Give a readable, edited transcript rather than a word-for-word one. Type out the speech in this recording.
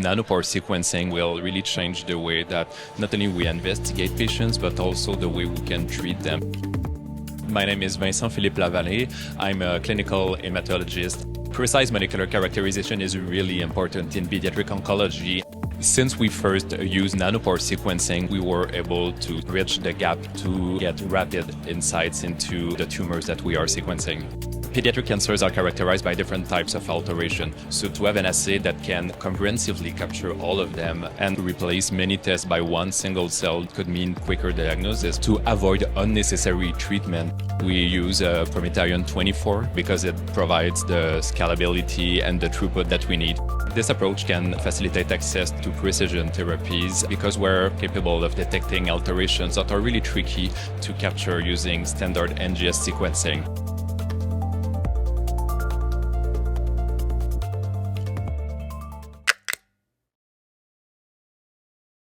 Nanopore sequencing will really change the way that not only we investigate patients, but also the way we can treat them. My name is Vincent-Philippe Lavallée. I'm a clinical haematologist. Precise molecular characterization is really important in pediatric oncology. Since we first used nanopore sequencing, we were able to bridge the gap to get rapid insights into the tumors that we are sequencing. Pediatric cancers are characterized by different types of alteration. So to have an assay that can comprehensively capture all of them and replace many tests by one single cell could mean quicker diagnosis. To avoid unnecessary treatment, we use PromethION 24 because it provides the scalability and the throughput that we need. This approach can facilitate access to precision therapies because we're capable of detecting alterations that are really tricky to capture using standard NGS sequencing.